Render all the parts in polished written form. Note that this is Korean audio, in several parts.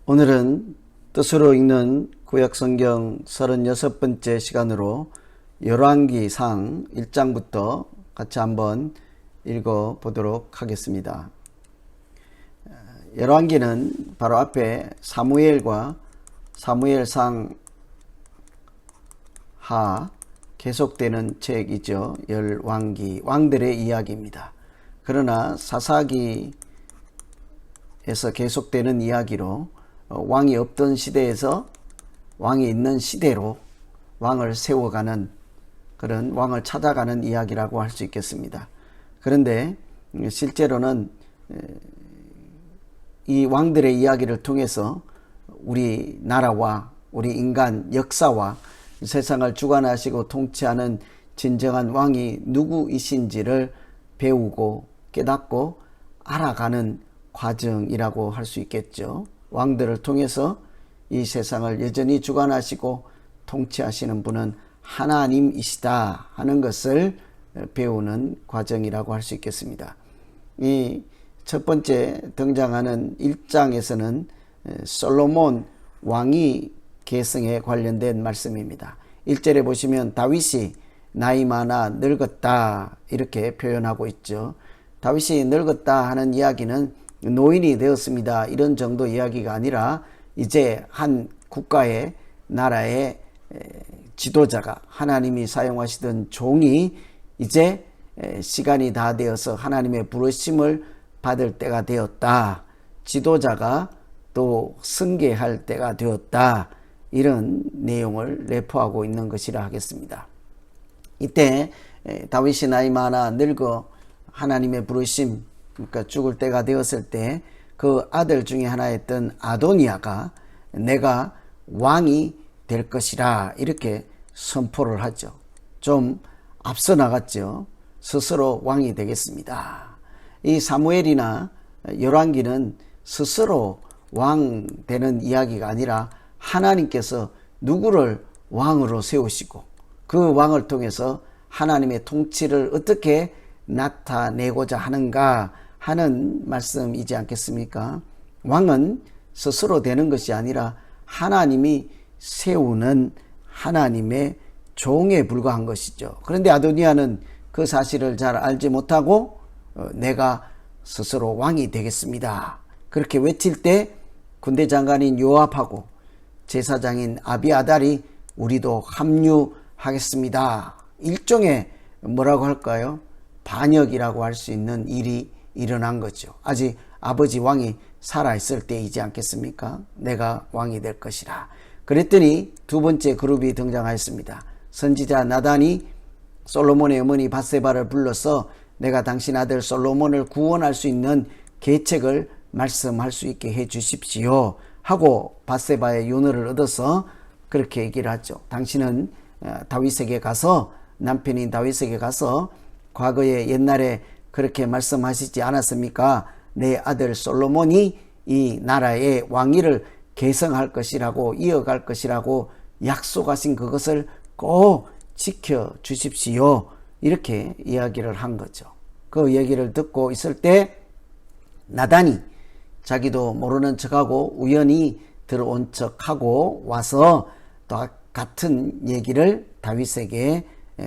오늘은 뜻으로 읽는 구약성경 36번째 시간으로 열왕기상 1장부터 같이 한번 읽어보도록 하겠습니다. 열왕기는 바로 앞에 사무엘과 사무엘상 하 계속되는 책이죠. 열왕기, 왕들의 이야기입니다. 그러나 사사기에서 계속되는 이야기로 왕이 없던 시대에서 왕이 있는 시대로 왕을 세워가는 그런 왕을 찾아가는 이야기라고 할 수 있겠습니다. 그런데 실제로는 이 왕들의 이야기를 통해서 우리 나라와 우리 인간 역사와 세상을 주관하시고 통치하는 진정한 왕이 누구이신지를 배우고 깨닫고 알아가는 과정이라고 할 수 있겠죠. 왕들을 통해서 이 세상을 여전히 주관하시고 통치하시는 분은 하나님이시다 하는 것을 배우는 과정이라고 할 수 있겠습니다. 이 첫 번째 등장하는 1장에서는 솔로몬 왕위 계승에 관련된 말씀입니다. 1절에 보시면 다윗이 나이 많아 늙었다 이렇게 표현하고 있죠. 다윗이 늙었다 하는 이야기는 노인이 되었습니다 이런 정도 이야기가 아니라 이제 한 국가의 나라의 지도자가 하나님이 사용하시던 종이 이제 시간이 다 되어서 하나님의 부르심을 받을 때가 되었다. 지도자가 또 승계할 때가 되었다. 이런 내용을 내포하고 있는 것이라 하겠습니다. 이때 다윗이 나이 많아 늙어 하나님의 부르심, 그러니까 죽을 때가 되었을 때 그 아들 중에 하나였던 아도니아가 내가 왕이 될 것이라 이렇게 선포를 하죠. 좀 앞서 나갔죠. 스스로 왕이 되겠습니다. 이 사무엘이나 열왕기는 스스로 왕 되는 이야기가 아니라 하나님께서 누구를 왕으로 세우시고 그 왕을 통해서 하나님의 통치를 어떻게 나타내고자 하는가 하는 말씀이지 않겠습니까? 왕은 스스로 되는 것이 아니라 하나님이 세우는 하나님의 종에 불과한 것이죠. 그런데 아도니아는 그 사실을 잘 알지 못하고 내가 스스로 왕이 되겠습니다. 그렇게 외칠 때 군대 장관인 요압하고 제사장인 아비아달이 우리도 합류하겠습니다. 일종의 뭐라고 할까요? 반역이라고 할 수 있는 일이 일어난 거죠. 아직 아버지 왕이 살아있을 때이지 않겠습니까? 내가 왕이 될 것이라. 그랬더니 두 번째 그룹이 등장하였습니다. 선지자 나단이 솔로몬의 어머니 밧세바를 불러서 내가 당신 아들 솔로몬을 구원할 수 있는 계책을 말씀할 수 있게 해 주십시오 하고 밧세바의 윤허를 얻어서 그렇게 얘기를 하죠. 당신은 다윗에게 가서 남편인 다윗에게 가서 과거에 옛날에 그렇게 말씀하시지 않았습니까? 내 아들 솔로몬이 이 나라의 왕위를 계승할 것이라고 이어갈 것이라고 약속하신 그것을 꼭 지켜주십시오. 이렇게 이야기를 한 거죠. 그 얘기를 듣고 있을 때 나단이 자기도 모르는 척하고 우연히 들어온 척하고 와서 또 같은 얘기를 다윗에게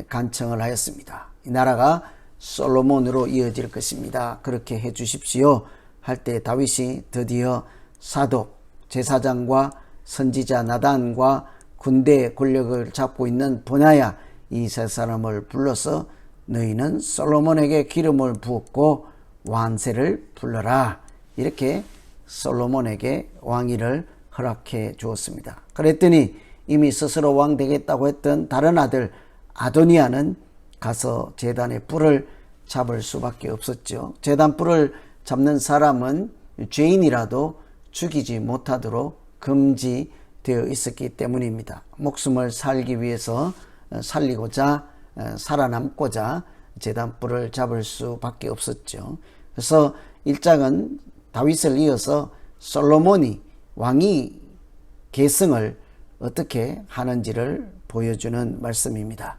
간청을 하였습니다. 이 나라가 솔로몬으로 이어질 것입니다. 그렇게 해 주십시오. 할 때 다윗이 드디어 사독, 제사장과 선지자 나단과 군대 권력을 잡고 있는 보나야 이 세 사람을 불러서 너희는 솔로몬에게 기름을 부었고 왕세를 불러라. 이렇게 솔로몬에게 왕위를 허락해 주었습니다. 그랬더니 이미 스스로 왕 되겠다고 했던 다른 아들 아도니아는 가서 제단의 뿔을 잡을 수밖에 없었죠. 제단 뿔을 잡는 사람은 죄인이라도 죽이지 못하도록 금지되어 있었기 때문입니다. 목숨을 살기 위해서 살리고자 살아남고자 제단 뿔을 잡을 수밖에 없었죠. 그래서 1장은 다윗을 이어서 솔로몬이 왕위 계승을 어떻게 하는지를 보여주는 말씀입니다.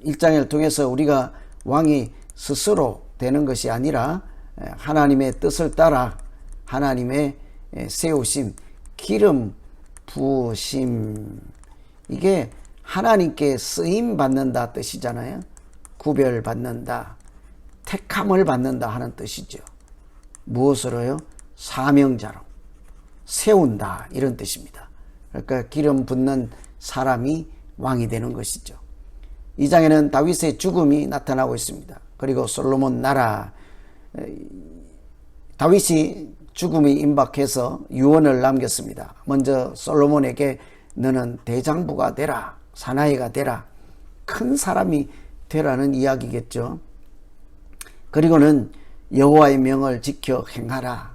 1장을 통해서 우리가 왕이 스스로 되는 것이 아니라 하나님의 뜻을 따라 하나님의 세우심, 기름 부으심, 이게 하나님께 쓰임 받는다 뜻이잖아요. 구별 받는다, 택함을 받는다 하는 뜻이죠. 무엇으로요? 사명자로 세운다, 이런 뜻입니다. 그러니까 기름 붓는 사람이 왕이 되는 것이죠. 이 장에는 다윗의 죽음이 나타나고 있습니다. 그리고 솔로몬 나라, 다윗이 죽음이 임박해서 유언을 남겼습니다. 먼저 솔로몬에게 너는 대장부가 되라, 사나이가 되라, 큰 사람이 되라는 이야기겠죠. 그리고는 여호와의 명을 지켜 행하라.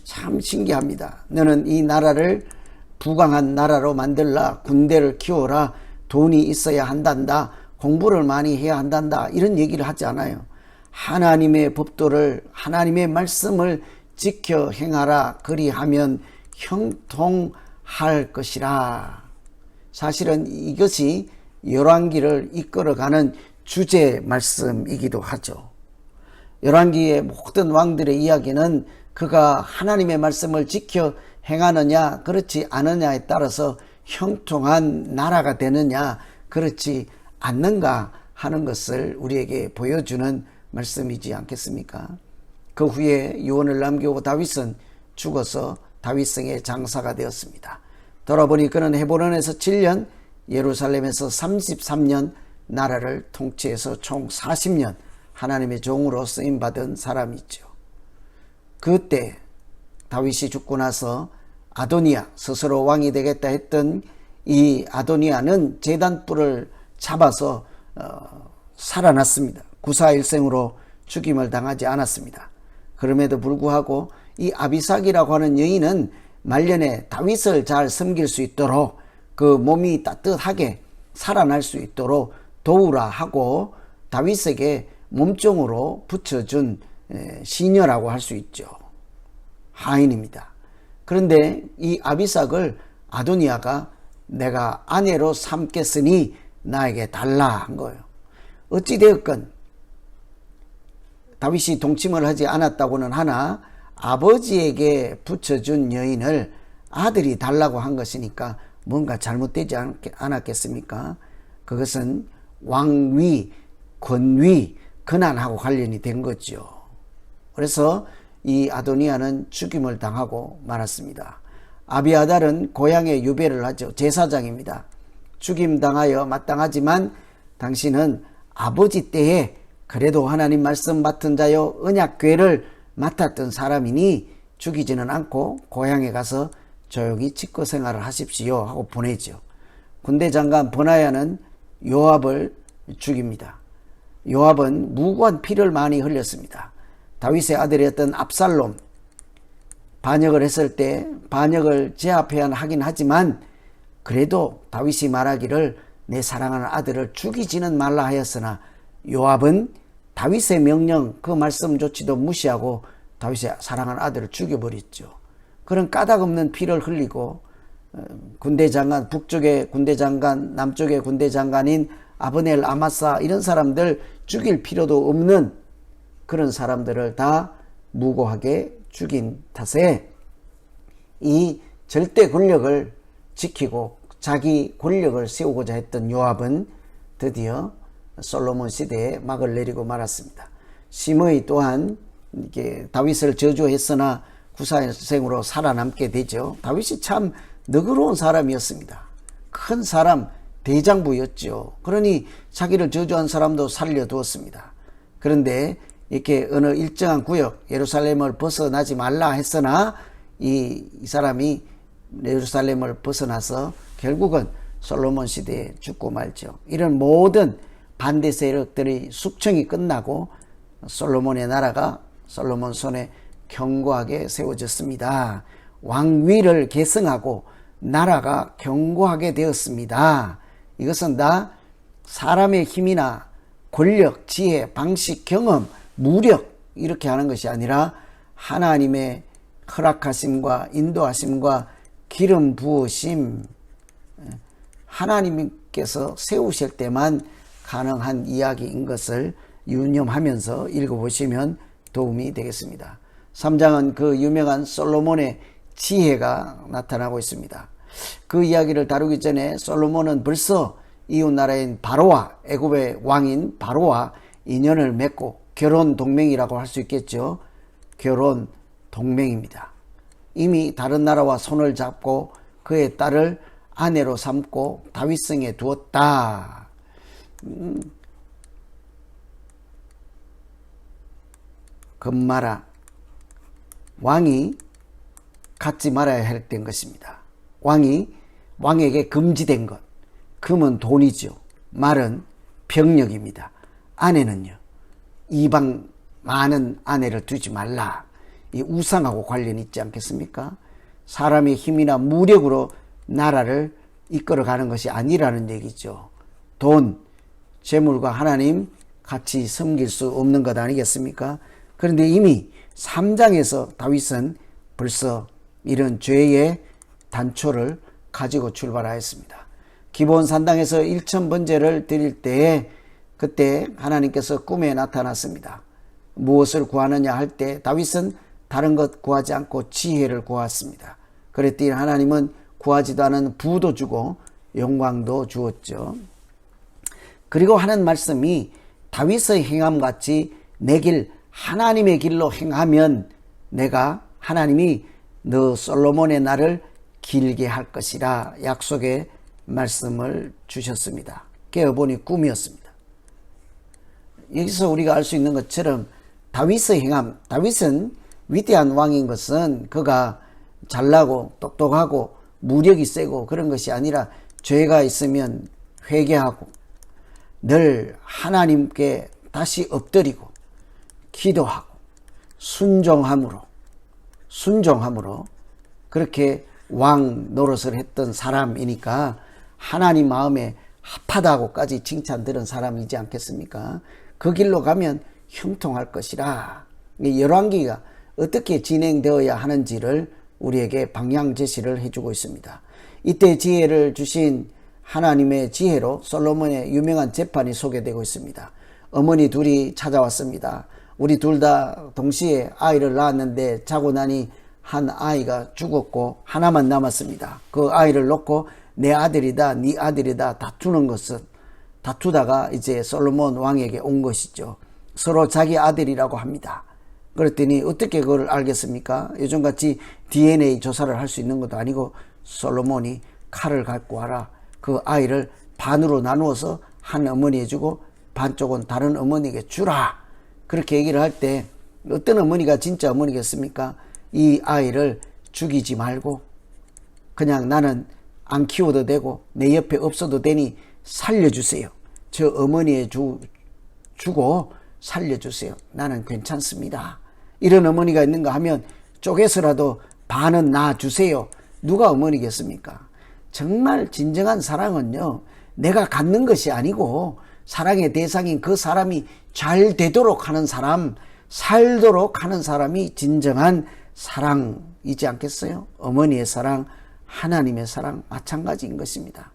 참 신기합니다. 너는 이 나라를 부강한 나라로 만들라, 군대를 키워라, 돈이 있어야 한단다, 공부를 많이 해야 한단다, 이런 얘기를 하지 않아요. 하나님의 법도를, 하나님의 말씀을 지켜 행하라, 그리하면 형통할 것이라. 사실은 이것이 열왕기를 이끌어가는 주제 말씀이기도 하죠. 열왕기의 모든 왕들의 이야기는 그가 하나님의 말씀을 지켜 행하느냐 그렇지 않느냐에 따라서 형통한 나라가 되느냐 그렇지 않는가 하는 것을 우리에게 보여주는 말씀이지 않겠습니까? 그 후에 유언을 남기고 다윗은 죽어서 다윗성의 장사가 되었습니다. 돌아보니 그는 헤브론에서 7년, 예루살렘에서 33년 나라를 통치해서 총 40년 하나님의 종으로 쓰임받은 사람이죠. 그때 다윗이 죽고 나서 아도니아, 스스로 왕이 되겠다 했던 이 아도니아는 제단불을 잡아서 살아났습니다. 구사일생으로 죽임을 당하지 않았습니다. 그럼에도 불구하고 이 아비삭이라고 하는 여인은 말년에 다윗을 잘 섬길 수 있도록, 그 몸이 따뜻하게 살아날 수 있도록 도우라 하고 다윗에게 몸종으로 붙여준 시녀라고 할 수 있죠. 하인입니다. 그런데 이 아비삭을 아도니아가 내가 아내로 삼겠으니 나에게 달라 한 거예요. 어찌되었건 다윗이 동침을 하지 않았다고는 하나 아버지에게 붙여준 여인을 아들이 달라고 한 것이니까 뭔가 잘못되지 않았겠습니까? 그것은 왕위, 권위, 권한하고 관련이 된 거죠. 그래서 이 아도니아는 죽임을 당하고 말았습니다. 아비아달은 고향에 유배를 하죠. 제사장입니다. 죽임당하여 마땅하지만 당신은 아버지 때에 그래도 하나님 말씀 맡은 자여 언약궤를 맡았던 사람이니 죽이지는 않고 고향에 가서 조용히 직거 생활을 하십시오 하고 보내죠. 군대 장관 버나야는 요압을 죽입니다. 요압은 무고한 피를 많이 흘렸습니다. 다윗의 아들이었던 압살롬, 반역을 했을 때 반역을 제압해야 하긴 하지만 그래도 다윗이 말하기를 내 사랑하는 아들을 죽이지는 말라 하였으나 요압은 다윗의 명령 그 말씀조차도 무시하고 다윗의 사랑하는 아들을 죽여버렸죠. 그런 까닭없는 피를 흘리고 군대 장관, 북쪽의 군대 장관, 남쪽의 군대 장관인 아브넬, 아마사 이런 사람들 죽일 필요도 없는 그런 사람들을 다 무고하게 죽인 탓에 이 절대 권력을 지키고 자기 권력을 세우고자 했던 요압은 드디어 솔로몬 시대에 막을 내리고 말았습니다. 시므이 또한 이게 다윗을 저주했으나 구사일생으로 살아남게 되죠. 다윗이 참 너그러운 사람이었습니다. 큰 사람, 대장부였죠. 그러니 자기를 저주한 사람도 살려두었습니다. 그런데 이렇게 어느 일정한 구역 예루살렘을 벗어나지 말라 했으나 이 사람이 예루살렘을 벗어나서 결국은 솔로몬 시대에 죽고 말죠. 이런 모든 반대 세력들이 숙청이 끝나고 솔로몬의 나라가 솔로몬 손에 견고하게 세워졌습니다. 왕위를 계승하고 나라가 견고하게 되었습니다. 이것은 다 사람의 힘이나 권력, 지혜, 방식, 경험, 무력 이렇게 하는 것이 아니라 하나님의 허락하심과 인도하심과 기름 부으심, 하나님께서 세우실 때만 가능한 이야기인 것을 유념하면서 읽어보시면 도움이 되겠습니다. 3장은 그 유명한 솔로몬의 지혜가 나타나고 있습니다. 그 이야기를 다루기 전에 솔로몬은 벌써 이웃 나라인 바로와, 애굽의 왕인 바로와 인연을 맺고 결혼 동맹이라고 할 수 있겠죠. 결혼 동맹입니다. 이미 다른 나라와 손을 잡고 그의 딸을 아내로 삼고 다윗성에 두었다. 금마라, 왕이 갖지 말아야 했던 것입니다. 왕에게 금지된 것. 금은 돈이죠. 말은 병력입니다. 아내는요, 이방 많은 아내를 두지 말라. 이 우상하고 관련이 있지 않겠습니까? 사람의 힘이나 무력으로 나라를 이끌어가는 것이 아니라는 얘기죠. 돈, 재물과 하나님 같이 섬길 수 없는 것 아니겠습니까? 그런데 이미 3장에서 다윗은 벌써 이런 죄의 단초를 가지고 출발하였습니다. 기본 산당에서 1000번제를 드릴 때에 그때 하나님께서 꿈에 나타났습니다. 무엇을 구하느냐 할 때 다윗은 다른 것 구하지 않고 지혜를 구했습니다. 그랬더니 하나님은 구하지도 않은 부도 주고 영광도 주었죠. 그리고 하는 말씀이 다윗의 행함같이 내 길 하나님의 길로 행하면 내가 하나님이 너 솔로몬의 날을 길게 할 것이라 약속의 말씀을 주셨습니다. 깨어보니 꿈이었습니다. 여기서 우리가 알 수 있는 것처럼 다윗의 행함, 다윗은 위대한 왕인 것은 그가 잘나고 똑똑하고 무력이 세고 그런 것이 아니라 죄가 있으면 회개하고 늘 하나님께 다시 엎드리고 기도하고 순종함으로 그렇게 왕 노릇을 했던 사람이니까 하나님 마음에 합하다고까지 칭찬 들은 사람이지 않겠습니까? 그 길로 가면 형통할 것이라. 열왕기가 어떻게 진행되어야 하는지를 우리에게 방향 제시를 해주고 있습니다. 이때 지혜를 주신 하나님의 지혜로 솔로몬의 유명한 재판이 소개되고 있습니다. 어머니 둘이 찾아왔습니다. 우리 둘 다 동시에 아이를 낳았는데 자고 나니 한 아이가 죽었고 하나만 남았습니다. 그 아이를 놓고 내 아들이다 네 아들이다 다투는 것은 다투다가 이제 솔로몬 왕에게 온 것이죠. 서로 자기 아들이라고 합니다. 그랬더니 어떻게 그걸 알겠습니까? 요즘같이 DNA 조사를 할 수 있는 것도 아니고 솔로몬이 칼을 갖고 와라. 그 아이를 반으로 나누어서 한 어머니에 주고 반쪽은 다른 어머니에게 주라. 그렇게 얘기를 할 때 어떤 어머니가 진짜 어머니겠습니까? 이 아이를 죽이지 말고 그냥 나는 안 키워도 되고 내 옆에 없어도 되니 살려주세요. 저 어머니에 주고 살려주세요. 나는 괜찮습니다. 이런 어머니가 있는가 하면 쪼개서라도 반은 놔주세요. 누가 어머니겠습니까? 정말 진정한 사랑은요, 내가 갖는 것이 아니고 사랑의 대상인 그 사람이 잘 되도록 하는 사람, 살도록 하는 사람이 진정한 사랑이지 않겠어요? 어머니의 사랑, 하나님의 사랑 마찬가지인 것입니다.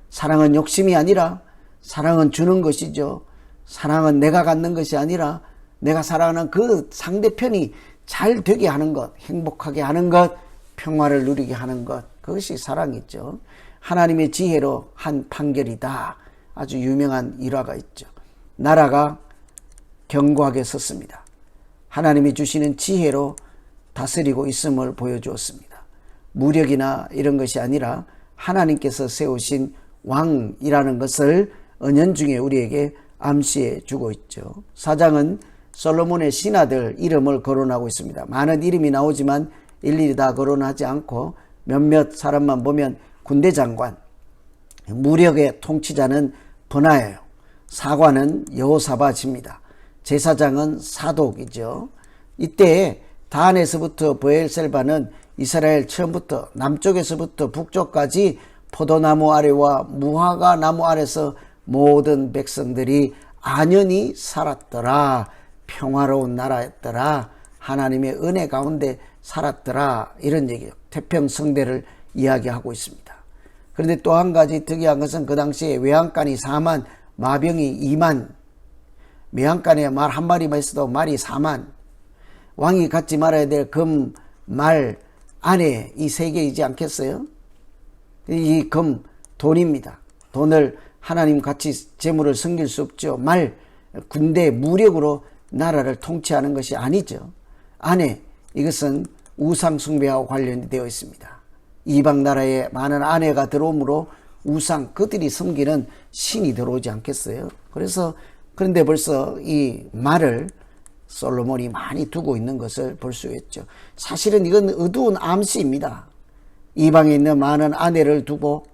사랑은 욕심이 아니라 사랑은 주는 것이죠. 사랑은 내가 갖는 것이 아니라 내가 사랑하는 그 상대편이 잘 되게 하는 것, 행복하게 하는 것, 평화를 누리게 하는 것, 그것이 사랑이죠. 하나님의 지혜로 한 판결이다. 아주 유명한 일화가 있죠. 나라가 견고하게 섰습니다. 하나님이 주시는 지혜로 다스리고 있음을 보여주었습니다. 무력이나 이런 것이 아니라 하나님께서 세우신 왕이라는 것을 은연중에 우리에게 암시해 주고 있죠. 4장은 솔로몬의 신하들 이름을 거론하고 있습니다. 많은 이름이 나오지만 일일이 다 거론하지 않고 몇몇 사람만 보면 군대 장관, 무력의 통치자는 버나예요. 사관은 여호사밧입니다. 제사장은 사독이죠. 이때 단에서부터 브엘셀바는 이스라엘 처음부터 남쪽에서부터 북쪽까지 포도나무 아래와 무화과 나무 아래서 모든 백성들이 안연히 살았더라. 평화로운 나라였더라. 하나님의 은혜 가운데 살았더라. 이런 얘기죠. 태평성대를 이야기하고 있습니다. 그런데 또 한 가지 특이한 것은 그 당시에 외양간이 4만, 마병이 2만, 외양간에 말 한 마리만 있어도 말이 4만, 왕이 갖지 말아야 될 금, 말, 아내, 이 세 개이지 않겠어요? 이 금, 돈입니다. 돈을 하나님 같이 재물을 섬길 수 없죠. 말, 군대, 무력으로 나라를 통치하는 것이 아니죠. 아내, 이것은 우상 숭배하고 관련이 되어 있습니다. 이방 나라에 많은 아내가 들어오므로 우상, 그들이 섬기는 신이 들어오지 않겠어요? 그런데 벌써 이 말을 솔로몬이 많이 두고 있는 것을 볼 수 있죠. 사실은 이건 어두운 암시입니다. 이방에 있는 많은 아내를 두고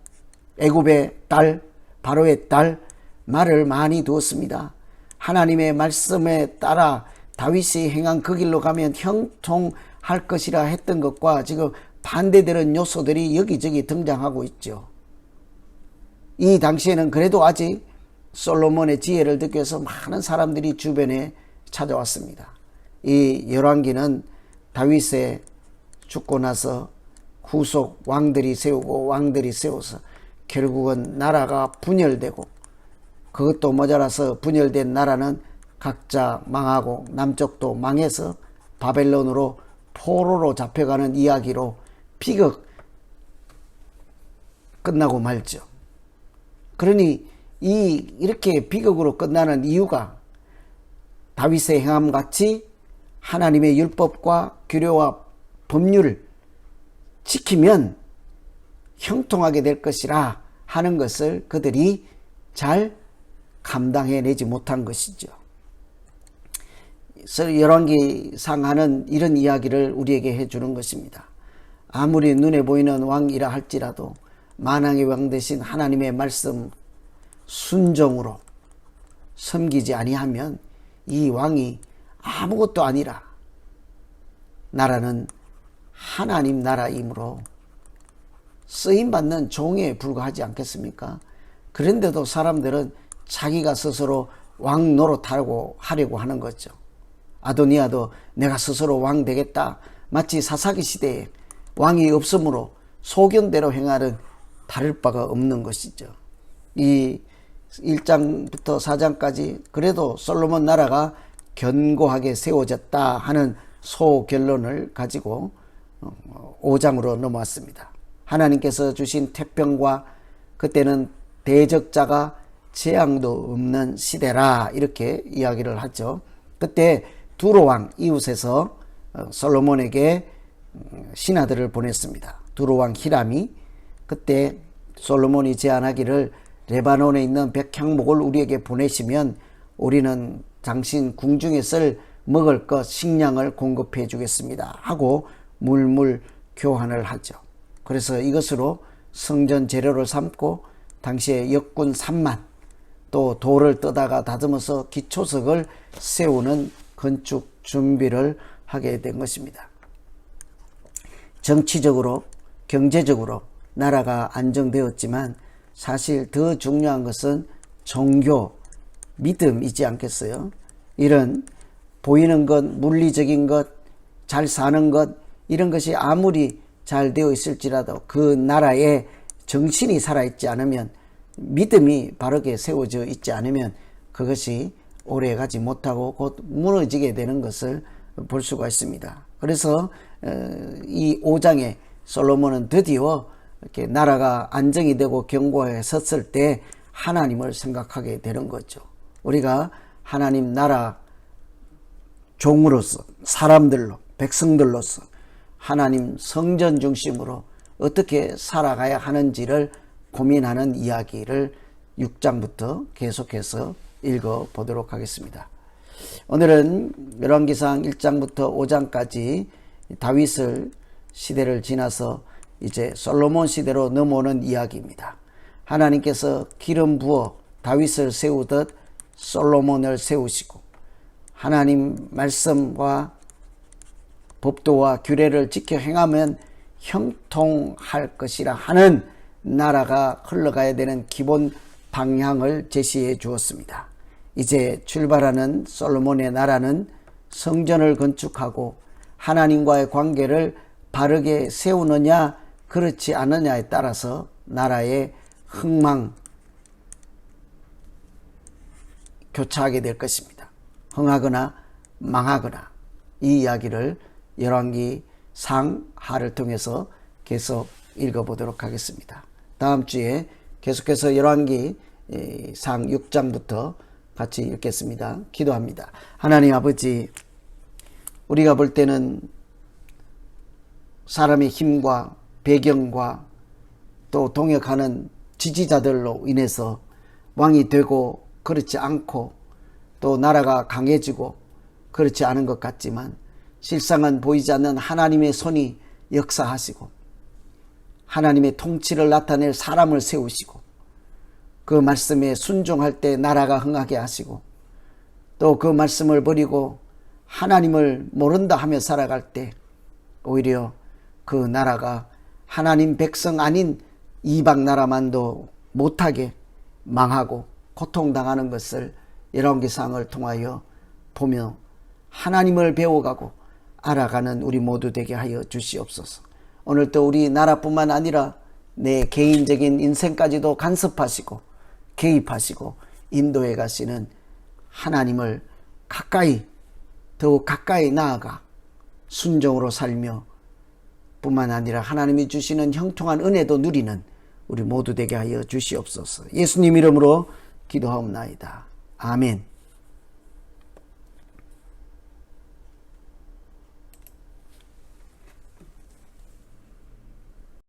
애굽의 딸, 바로의 딸, 말을 많이 두었습니다. 하나님의 말씀에 따라 다윗이 행한 그 길로 가면 형통할 것이라 했던 것과 지금 반대되는 요소들이 여기저기 등장하고 있죠. 이 당시에는 그래도 아직 솔로몬의 지혜를 듣기 위해서 많은 사람들이 주변에 찾아왔습니다. 이 열왕기는 다윗의 죽고 나서 후속 왕들이 세워서 결국은 나라가 분열되고, 그것도 모자라서 분열된 나라는 각자 망하고 남쪽도 망해서 바벨론으로 포로로 잡혀가는 이야기로 비극 끝나고 말죠. 그러니 이렇게 비극으로 끝나는 이유가 다윗의 행함같이 하나님의 율법과 규례와 법률을 지키면 형통하게 될 것이라 하는 것을 그들이 잘 감당해내지 못한 것이죠. 열왕기상 하는 이런 이야기를 우리에게 해주는 것입니다. 아무리 눈에 보이는 왕이라 할지라도 만왕의 왕 대신 하나님의 말씀 순종으로 섬기지 아니하면 이 왕이 아무것도 아니라 나라는 하나님 나라이므로 쓰임받는 종에 불과하지 않겠습니까? 그런데도 사람들은 자기가 스스로 왕 노릇하려고 하는 거죠. 아도니아도 내가 스스로 왕 되겠다. 마치 사사기 시대에 왕이 없으므로 소견대로 행하는 다를 바가 없는 것이죠. 이 1장부터 4장까지 그래도 솔로몬 나라가 견고하게 세워졌다 하는 소결론을 가지고 5장으로 넘어왔습니다. 하나님께서 주신 태평과 그때는 대적자가 재앙도 없는 시대라 이렇게 이야기를 하죠. 그때 두로왕 이웃에서 솔로몬에게 신하들을 보냈습니다. 두로왕 히람이 그때 솔로몬이 제안하기를 레바논에 있는 백향목을 우리에게 보내시면 우리는 당신 궁중에 쓸 먹을 것 식량을 공급해 주겠습니다 하고 물물 교환을 하죠. 그래서 이것으로 성전 재료를 삼고 당시에 역군 3만 또 돌을 떠다가 다듬어서 기초석을 세우는 건축 준비를 하게 된 것입니다. 정치적으로 경제적으로 나라가 안정되었지만 사실 더 중요한 것은 종교, 믿음이지 않겠어요? 이런 보이는 것, 물리적인 것, 잘 사는 것 이런 것이 아무리 잘 되어 있을지라도 그 나라에 정신이 살아있지 않으면 믿음이 바르게 세워져 있지 않으면 그것이 오래가지 못하고 곧 무너지게 되는 것을 볼 수가 있습니다. 그래서 이 5장에 솔로몬은 드디어 이렇게 나라가 안정이 되고 견고하게 섰을 때 하나님을 생각하게 되는 거죠. 우리가 하나님 나라 종으로서 사람들로 백성들로서 하나님 성전 중심으로 어떻게 살아가야 하는지를 고민하는 이야기를 6장부터 계속해서 읽어보도록 하겠습니다. 오늘은 열왕기상 1장부터 5장까지 다윗을 시대를 지나서 이제 솔로몬 시대로 넘어오는 이야기입니다. 하나님께서 기름 부어 다윗을 세우듯 솔로몬을 세우시고 하나님 말씀과 법도와 규례를 지켜 행하면 형통할 것이라 하는 나라가 흘러가야 되는 기본 방향을 제시해 주었습니다. 이제 출발하는 솔로몬의 나라는 성전을 건축하고 하나님과의 관계를 바르게 세우느냐 그렇지 않느냐에 따라서 나라의 흥망 교차하게 될 것입니다. 흥하거나 망하거나 이 이야기를 열왕기 상하를 통해서 계속 읽어보도록 하겠습니다. 다음 주에 계속해서 열왕기 상 6장부터 같이 읽겠습니다. 기도합니다. 하나님 아버지, 우리가 볼 때는 사람의 힘과 배경과 또 동역하는 지지자들로 인해서 왕이 되고 그렇지 않고 또 나라가 강해지고 그렇지 않은 것 같지만 실상은 보이지 않는 하나님의 손이 역사하시고 하나님의 통치를 나타낼 사람을 세우시고 그 말씀에 순종할 때 나라가 흥하게 하시고 또 그 말씀을 버리고 하나님을 모른다 하며 살아갈 때 오히려 그 나라가 하나님 백성 아닌 이방 나라만도 못하게 망하고 고통당하는 것을 열왕기상을 통하여 보며 하나님을 배워가고 알아가는 우리 모두 되게 하여 주시옵소서. 오늘도 우리 나라뿐만 아니라 내 개인적인 인생까지도 간섭하시고 개입하시고 인도해 가시는 하나님을 더욱 가까이 나아가 순종으로 살며 뿐만 아니라 하나님이 주시는 형통한 은혜도 누리는 우리 모두 되게 하여 주시옵소서. 예수님 이름으로 기도하옵나이다. 아멘.